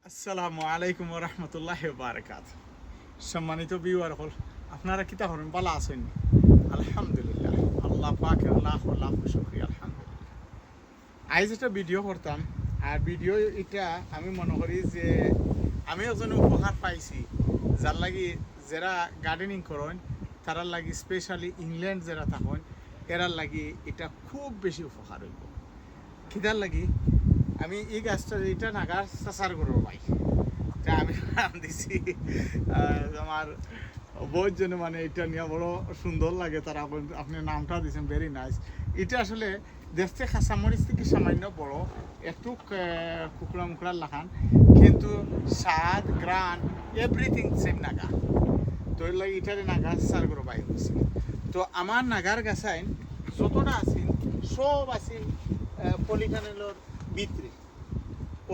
আসসালামু আলাইকুম রহমতুল্লাহ বারকাত। সম্মানিত ভিউয়ার হল, আপনারা কিতা করেন? ভালো আছেন? আলহামদুলিল্লাহ, আল্লাহ পাকের লাখ লাখ শুকরিয়া। আলহামদুলিল্লাহ, আজ একটা ভিডিও করতাম, আর ভিডিও এটা আমি মনে করি যে আমি একজন উপহার পাইছি, যার লাগি যারা গার্ডেনিং করেন তারার লাগি, স্পেশালি ইংল্যান্ড যারা থাকেন এরার লাগি এটা খুব বেশি উপকার হইব। খিদার লাগি আমি এই গাছটা এটা নাগার চাচার করবো ভাই, এটা আমি নাম দিছি। আমার বহুত জন্য মানে এটা নিয়ে বড় সুন্দর লাগে, তারা আপনি নামটা দিয়েছেন, ভেরি নাইস। এটা আসলে দেখতে খাসামরিচ থেকে সামান্য বড়, একটু কুকুরা মুকুরার লাখান, কিন্তু স্বাদ গ্রান এভরিথিং সেম নাগা। তো এর লাগে এটারে নাগা চাচার করবো ভাই হয়েছে। তো আমার নাগার গাছাইন যতটা আছেন সব আছে পলিটানেলের ভিতরে,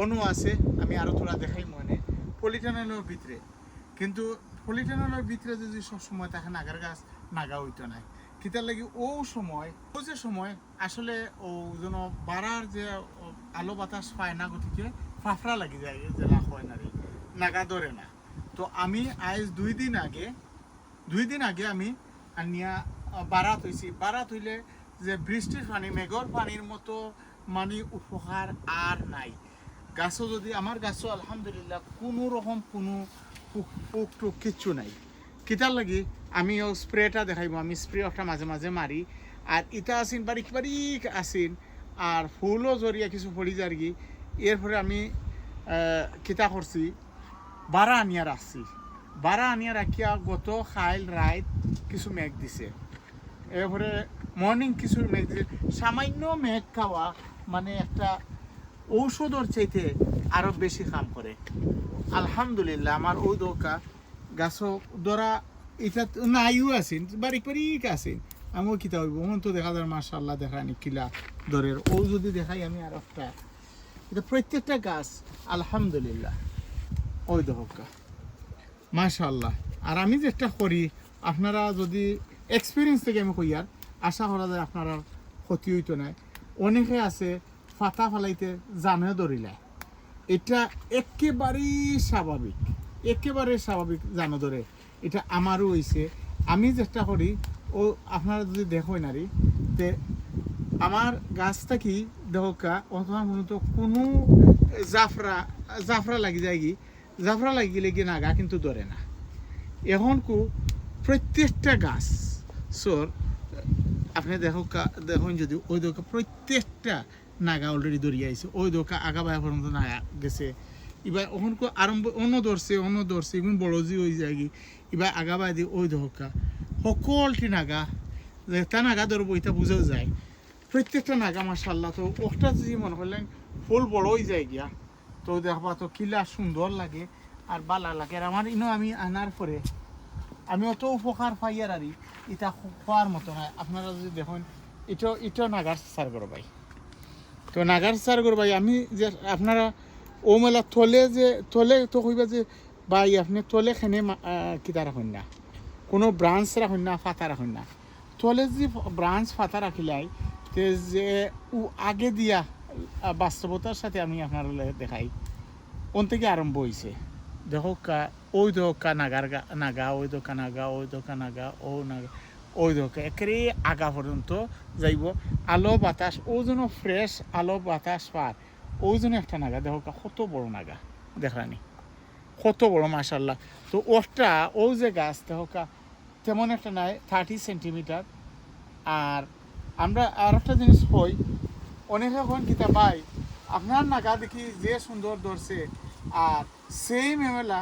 অনু আছে, আমি আরো তোরা দেখাই মনে পলিটানেলের ভিতরে। কিন্তু পলিটানেলের ভিতরে যদি সবসময় থাকে নাগার গাছ নাগা হইতো নাই। কিতার লাগি ও সময় ও যে সময় আসলে ও যেন বাড়ার যে আলো বাতাস পায় না, গতিকে ফাফড়া লাগি যায়, জেলা হয় না রে, নাগা ধরে না। তো আমি আজ দুই দিন আগে আমি আনিয়া বারাত হইছি। বারাত হইলে যে বৃষ্টির পানি, মেঘর পানির মতো মানে উপকার আর নাই। গাছও যদি আমার গাছও আলহামদুলিল্লাহ কোনো রকম কোনো পোক টোক কিচ্ছু নাই। কিতার লাগি আমি ও স্প্রেটা দেখাইব, আমি স্প্রে একটা মাঝে মাঝে মারি। আর ইটা আসিন বারিক বারিক আসিন, আর ফুলও জড়িয়ে কিছু পড়ি যার কি। এরপরে আমি কিতা করছি, বারা আনিয়া রাখছি। বারা আনিয়া রাখিয়া গত খাইল রাইত কিছু মেঘ দিছে, এরপরে মর্নিং কিছু মেঘ দিছে। সামান্য মেঘ খাওয়া মানে একটা ঔষধর চাইতে আরো বেশি কাম করে। আলহামদুলিল্লাহ আমার ওই দোকা গাছ ধরা এটা নাইও আছেন, বারিক বারিক আছেন। আমিও কিতা হইব মন তো দেখা যায়, মাশাআল্লাহ দেখানি কিলা দরের ও যদি দেখাই আমি আর একটা, এটা প্রত্যেকটা গাছ আলহামদুলিল্লাহ ওই দোকা মাশাআল্লাহ। আর আমি যেটা করি, আপনারা যদি এক্সপিরিয়েন্স থেকে আমি কই, আর আশা করা যায় আপনারা ক্ষতি হইতো না। অনেকে আছে ফাতা ফালাইতে জানে ধরিলে, এটা একেবারেই স্বাভাবিক, একেবারে স্বাভাবিক জানো ধরে। এটা আমারও হয়েছে। আমি চেষ্টা করি ও আপনারা যদি দেখো নারী তে আমার গাছটা কি দেখা অথবা মূলত কোনো জাফরা লাগি যায় কি, জাফরা লাগিলে কি নাগা কিন্তু ধরে না। এখন প্রত্যেকটা গাছ সর আপনি দেখুন যদি ওই দোকা প্রত্যেকটা নাগা অলরেডি দৌড়িয়ে আইছে, ওই দোকা আগা বায়া পর্যন্ত নাগা গেছে। এবার ওখান আরম্ভ অন্য ধরছে এবং বড়জি হয়ে যায় কি, এবার আগা বায়া দিয়ে ওই দোকা সকলটি নাগা যে তা নাগা ধরবো এটা বুঝাও যায়। প্রত্যেকটা নাগা মাশাআল্লাহ। তো ওটা যদি মনে করলেন ফুল বড় হয়ে যায় গিয়া, তো দেখবা তো কিলা সুন্দর লাগে আর বালা লাগে। আর আমার ইনো আমি আনার পরে আমি অত উপকার পাই আর এটা খোয়ার মতো নয়। আপনারা যদি দেখুন এটাও নাগার সার করো ভাই। তো নাগার সার করো ভাই, আমি যে আপনারা ও মেলা তলে তো কইবা যে ভাই আপনি তলে খেনে কিতা রাখুন না, কোনো ব্রাঞ্চ রাখুন না, ফাতা রাখুন না। তলে যদি ব্রাঞ্চ ফাতা রাখিলাই তে যে ও আগে দিয়া বাস্তবতার সাথে আমি আপনার দেখাই কোন থেকে আরম্ভ হয়েছে। দেখো ওই দোকা নাগা ওই দোকা নাগা ওই দোকা নাগা ও নাগা ওই দোকা একেবারে আগা পর্যন্ত যাইব। আলো বাতাস ও যেন ফ্রেশ আলো বাতাস পার, ওই জন্য একটা নাগা দেখো কত বড় নাগা দেখানি, কত বড় মাশাআল্লাহ। তো ওটা ওই যে গাছ দেখো তেমন একটা নাই, 30 সেন্টিমিটার। আর আমরা আর একটা জিনিস হই, অনেকে এখন কিতা পাই আপনার নাগা দেখি যে সুন্দর ধরছে, আর সেই মেমেলা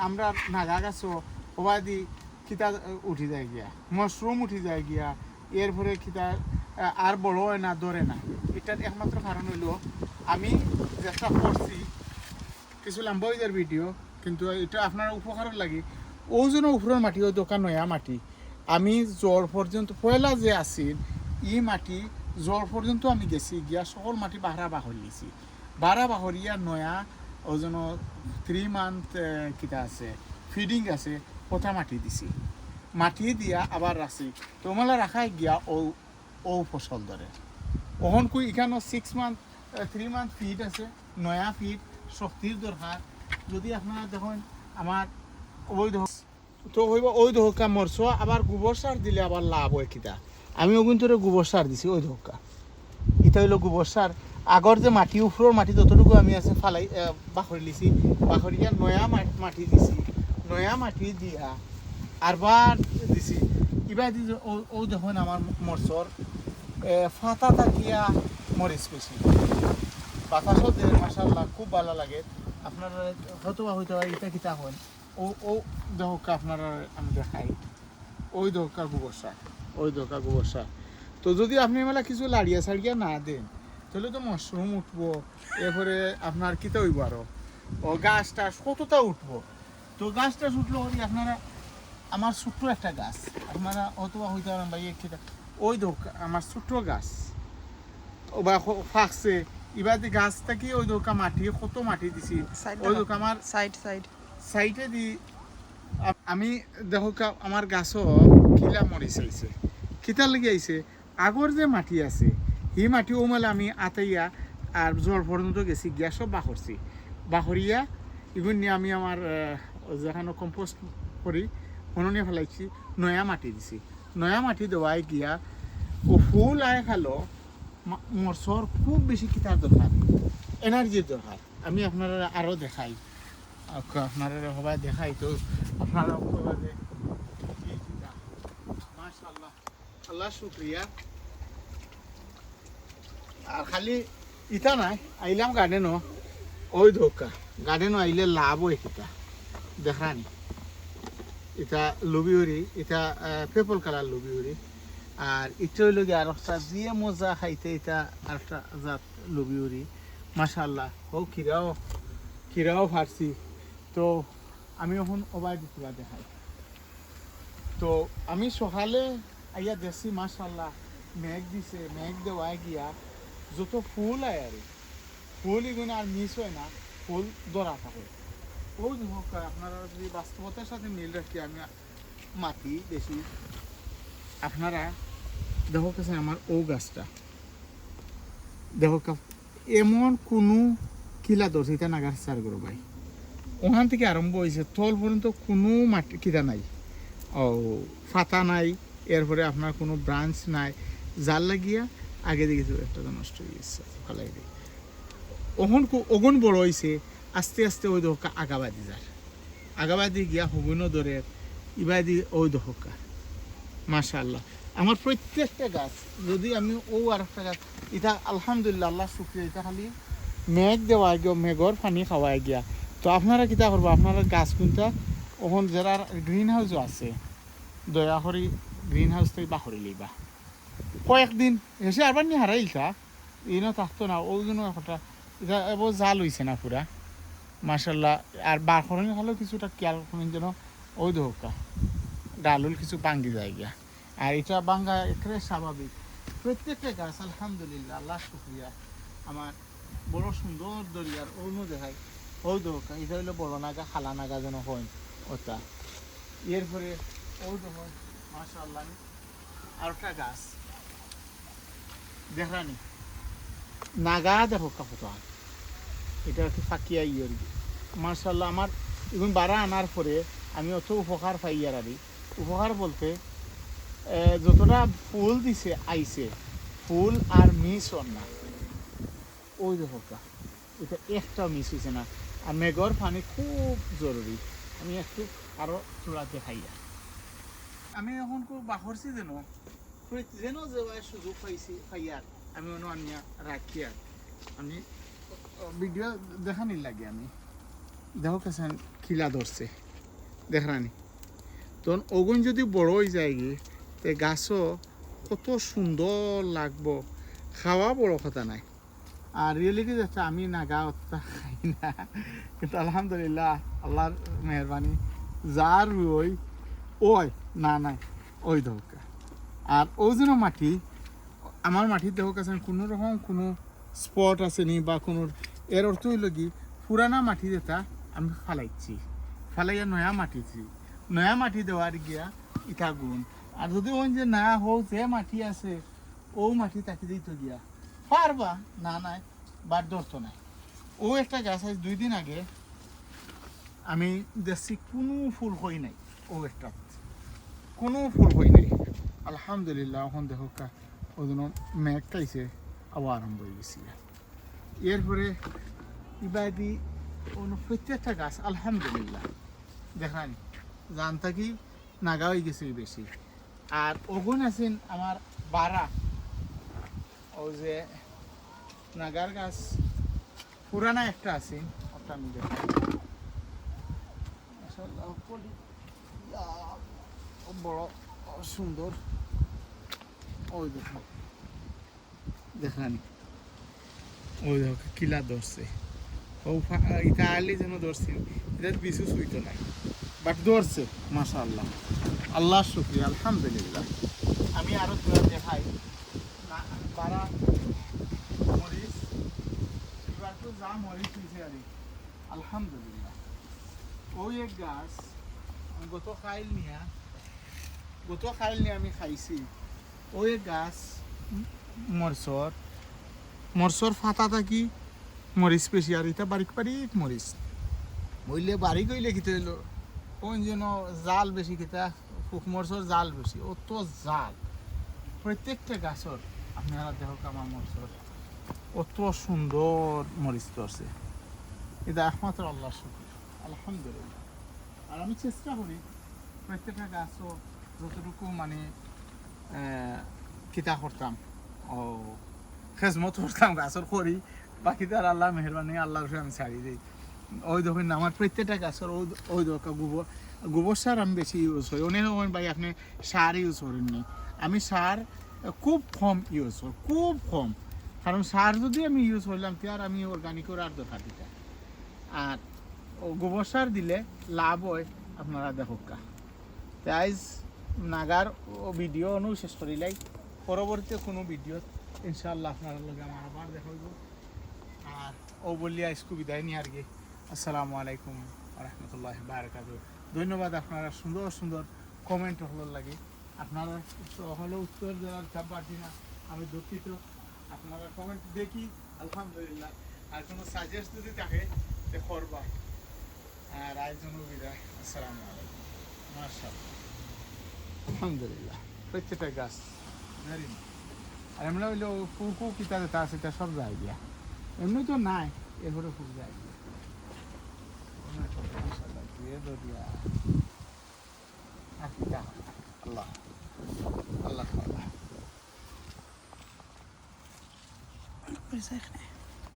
আমরা নাগা গাছও ওবাদি কিতা উঠি যায় গিয়া, মাশরুম উঠি যায় গিয়া, এরপরে কিতা আর বড় হয় না, ধরে না। এটার একমাত্র কারণ হইল আমি চেষ্টা করছি কিছু লাম্বাইজার ভিডিও, কিন্তু এটা আপনার উপকারের লাগে। ও যেন উপরের মাটি ওই দোকান নয়া মাটি, আমি জ্বর পর্যন্ত পয়লা যে আসিল ই মাটি জ্বর পর্যন্ত আমি গেছি গিয়া সকল মাটি বাহারা বাহরিয়েছি। বাহারা বাহরিয়া নয়া ওই জন্য 3 মান্থ কিতা আছে ফিডিং আছে, কথা মাটি দিছি, মাটি দিয়া আবার রাখছি। তোমালা রাখাই গিয়া ও ফসল ধরে। ওখন এখানে 6 মান্থ 3 মান্থ ফিড আছে, নয়া ফিড শক্তির দরকার। যদি আপনারা দেখুন আমার ওই তো হইব ওই ধোকা মরছো, আবার গোবর সার দিলে আবার লাভ হয় কিতা। আমি ওগুন তোরে গোবর সার দিছি ওই ধোকা, এটা হইলো গোবর সার। আগর যে মাটি উপরের মাটি যতটুকু আমি আছে ফালাই বাখরি লিছি, বাখরিয়া নয়া মাটি দিছি, নয়া মাটি দিয়া আরবার দিছি। এবার দি ও দেখুন আমার মরচর ফাতা থাকিয়া মরিচ বেশি বাতাসও দেয় মাশাআল্লাহ, খুব ভালো লাগে। আপনারা হয়তো হয় এটা কিতা হন ও ও দহকা আপনারা আমি দেখাই ওই দহকা গোবর সার, ওই দহকা গোবর সার। তো যদি আপনি মেলা কিছু লাড়িয়া সাড়িয়া না দেন তাহলে তো মাশরুম উঠবো, এরপরে আপনার কিতা হইব আরো ও গাছ টাছ কতটা উঠবো। তো গাছ টাছ উঠলো আপনারা আমার ছোট্ট একটা গাছ আপনারা অথবা হইতে পারেন ভাই কিতা ওই দহকা আমার ছোট্ট গাছ ও বা ফাঁকছে এবার গাছ থেকে ওই দোকা মাটি কত মাটি দিছি ওই দোকা আমার সাইডে দি আমি দেখো আমার গাছও কিলা মরি চাইছে কিতা লেগে আইছে আগর যে মাটি আছে সেই মাটি ও মেলে আমি আতাইয়া আর জল পর্যন্ত গেছি গিয়া সব বাহরছি, বাহরিয়া এগুলো নিয়ে আমি আমার যেখানে কম্পোস্ট করি উনুনে ফেলাইছি, নয়া মাটি দিছি। নয়া মাটি দেওয়াই গিয়া ও ফুল আয় খালো মরচর খুব বেশি কিতার দরকার, এনার্জির দরকার। আমি আপনারা আরও দেখাই, আপনারা সবাই দেখাই তো আপনারা মাশাআল্লাহ আল্লাহ শুক্রিয়া। আর খালি ইটা নাই আইলাম গার্ডেনও ওই ধোকা গার্ডেনও আইলে লাভ হয় কিতা দেখানি। এটা লবিউরি, এটা পেপল কালার লবিউরি। আর এটা হইল গিয়ে আর একটা দিয়ে মজা খাইতে এটা আর একটা জাত লবিউরি মাশাআল্লাহ। ও খিরাও ফারছি। তো আমি এখন ওবাই দিতলা দেখাই। তো আমি সকালে আইয়া দেখছি মাশাআল্লাহ মেঘ দিছে, মেঘ দেওয়াই গিয়া যত ফুল আয় আর ফুল এগুলো আর মিস হয় না, ফুল ধরা থাকে। ওই হোক আপনারা যদি বাস্তবতার সাথে মিল রাখি আমি মাটি বেশি আপনারা দেখো কাছে আমার ও গাছটা দেখো এমন কোনো কিলা ধরছে এটা নাগার চার করো ভাই, ওখান থেকে আরম্ভ হয়েছে তল পর্যন্ত কোনো মাটি কিলা নাই, ও ফাতা নাই, এরপরে আপনার কোনো ব্রাঞ্চ নাই, জাল লাগিয়া আগে দেখেছি একটা নষ্ট হয়ে গেছে ফেলাই দিই। ওগুন বড় হয়েছে আস্তে আস্তে ওই দহকা আগাবাদি যার আগাবাদি গিয়া হগুনও ধরে ইবাদি ওই দহকা মাশাআল্লাহ। আমার প্রত্যেকটা গাছ যদি আমি ও আর একটা গাছ এটা আলহামদুলিল্লাহ আল্লাহ শুক্রিয়া, এটা খালি মেঘ দেওয়া গিয়া মেঘর পানি খাওয়াই গিয়া। তো আপনারা কিতা করবো আপনারা গাছ কিনতা ওখান যারা গ্রিন হাউসও আছে দয়া করি গ্রিন হাউস থেকে বাহরি লইবা কয়েকদিন এসে আবার নিয়ে হারাইলতা ইনো থাকতো না ওই জন্য একটা এটা এবার জাল হয়েছে না পুরা মাশাআল্লাহ। আর বাহরনি খালেও কিছুটা খেয়াল করেন যেন ওই দোকা ডালুল কিছু ভাঙ্গি যায় গিয়া। আর এটা বাঙ্গা একেবারে স্বাভাবিক প্রত্যেকটা গাছ আলহামদুলিল্লাহ আল্লাহ শুক্রিয়া। আমার বড় সুন্দর দরিয়ার অন্য দেখায় ওই দোকা এটা হইলো বড় নাগা খালা নাগা যেন হয় ওটা। এরপরে ওই দেখুন মাশাআল্লাহ আর একটা গাছ দেখানি নাগা দেখো কাপড় এটা একটু ফাঁকিয়া ইয়ের মাশাআল্লাহ। আমার এখন বাড়া আনার পরে আমি অত উপকার পাই আর উপকার বলতে যতটা ফুল দিছে আইছে ফুল আর মিস হন না ওই দেখো এটা একটাও মিস হয়েছে না। আর মেঘর পানি খুব জরুরি। আমি একটু আরো চূড়া দেখাইয়া আমি এখন খুব বাহরছি যেন যেন যাওয়ার সুযোগ পাইছি পাইয়ার আমি অন্য আনিয়া রাখি। আর আমি ভিডিও দেখানি লাগে আমি দেখো কেছেন খিলা ধরছে দেখানি তখন ওগুন যদি বড় হয়ে যায় গিয়ে তে গাছও কত সুন্দর লাগবো, খাওয়া বড় কথা নাই। আর রিয়েলিটি যাচ্ছে আমি নাগা অতটা খাই না কিন্তু আলহামদুলিল্লাহ আল্লাহর মেহরবানি যার ওই ওই না নাই ওই দরকার। আর ওই জন্য মাটি আমার মাটির দেহ কাছে কোনো রকম কোনো স্পট আছে নি বা কোনো এর অর্থ হইল কি পুরানা মাটি যেটা আমি ফালাইছি ফালাইয়া নয়া মাটিছি নয়া মাটি দেওয়ার গিয়া ইটা গুণ। আর যদি ওই যে না হোক যে মাটি আছে ও মাটি তাকে দিত গিয়া পারবা না নাই বার ধরতো নাই ও একটা গাছ আছে 2 দিন আগে আমি দেখছি কোনো ফুল হই নাই, ও একটা কোনো ফুল হই নাই। আলহামদুলিল্লাহ এখন দেখো ওই জন্য মেঘ খাইছে আবার আরম্ভ হয়ে গেছি। এরপরে ইবাদি অন্য প্রত্যেকটা গাছ আলহামদুলিল্লাহ দেখান জান থাকি নাগা হয়ে গেছে বেশি। আর ওগুন আছেন আমার বারা, ও যে নাগার গাছ পুরানা একটা আছে, ওটা আমি দেখাই। মাশাআল্লাহ বড় সুন্দর। ওই দেখুন দেখান, ওই দেখো কিলা ধরছে, ও এটা আলি যেন ধরছে, এটা বিশু সুইতো নাই বাট ধরছে। মাশাআল্লাহ, আল্লাহ শুকরিয়া, আলহামদুলিল্লাহ। আমি আরো দুটো দেখাই। বারা মরিচ, এবার তো যা মরিচ হয়েছে আর আলহামদুলিল্লাহ। ওই এক গাছ গত খাইল নিয়ে আমি খাইছি। ওই গাছ মরসর ফাতা থাকি মরিচ পেশি, আর এটা বারিক বারিক মরিচ বইলে বাড়ি গইলে খেতে হইলো কোন যেন জাল বেশি খেতা, মরসর জাল বেশি, অত জাল প্রত্যেকটা গাছর। আপনারা দেখো আমার মরসর অত সুন্দর মরিচ ধরছে, এটা একমাত্র আল্লাহর শুকর, আলহামদুলিল্লাহ। আর আমি চেষ্টা করি প্রত্যেকটা গাছও যতটুকু মানে কিতা করতাম, ও খেজমত করতাম গাছর করি, বাকি তার আল্লাহ মেহরবানি, আল্লাহর উপরে আমি ছাড়ি দিই। ওই দেখুন আমার প্রত্যেকটা গাছের ওই দরকার গোবর সার আমি বেশি ইউজ করি। অনেক সময় ভাই আপনি সার ইউজ করেননি, আমি সার খুব কম ইউজ করি, খুব কম। কারণ সার যদি আমি ইউজ করলাম তার আমি অর্গানিক আর দরকার দিতে, আর গোবর সার দিলে লাভ হয়। আপনারা দেখোকা তাই নাগার ভিডিও অনু শেষ করিলাই, পরবর্তীতে কোনো ভিডিও ইনশাআল্লাহ আপনার লগে আমার আবার দেখা হইব। আর ও বলিয়া আজকে বিদায় নিয়ে আর কি। আসসালামু আলাইকুম রহমতুল্লাহ বারাকাতুহু। ধন্যবাদ আপনারা সুন্দর সুন্দর কমেন্ট হলো লাগে। আপনারা হলে উত্তর দেওয়ার চাপ পারছি না, আমি দুঃখিত। আপনারা কমেন্ট দেখি আলহামদুলিল্লাহ। আর কোনো সাজেস্ট যদি থাকে তো করবা। আর আয়োজন বিদায়, আসসালামু আলাইকুম। মাশাআল্লাহ, আলহামদুলিল্লাহ প্রত্যেকটা গাছ ভেরি নাইস। আর এমনি হইলো ফুকু কিতা যেটা আছে সেটা সব যায় গিয়া, এমনি তো নাই, এরপরে ফুক যায় গিয়া। আল্লাহ আল্লাহ আল্লাহ